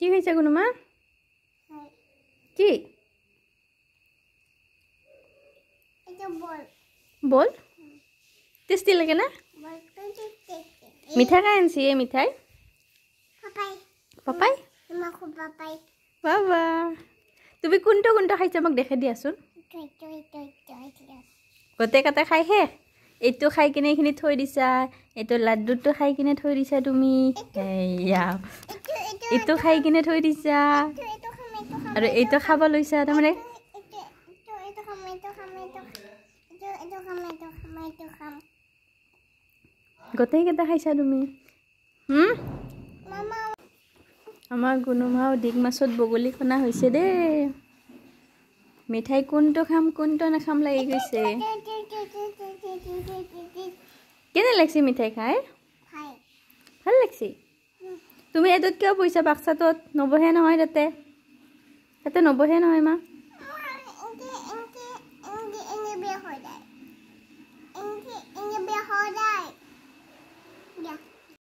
কি হয়েছে গুনুমা কি বল টেস্টি লাগে না মিঠাই খাই আনছি এই মিঠাই পাপাই বাবা তুমি কোনটো কোনটো খাইছা মোক দেখাই দিয়াচোন গোটেই কাটা খাই হে এইটো খাই কিনে এইখিনি থৈ দিছা এইটো লাড্ডুটো খাই কিনে থৈ দিছা তুমি এয়া এইটো খাই কিনে থৈ দিছা আৰু এইটো খাব লৈছা তাৰমানে গোটেই কেইটা খাইছা তুমি আমাৰ গুনুমাও দিগ মাছত বগলী খনা হৈছে দে মিঠাই কোনটো খাম কোনটো নাখাম লাগি গৈছে কেনে লাগছে মিঠাই খাই ভাল লাগছে তুমি এটোত কিয় পইচা বাক্সাটোত নবহে নহয় তাতে নবহে নহয় মা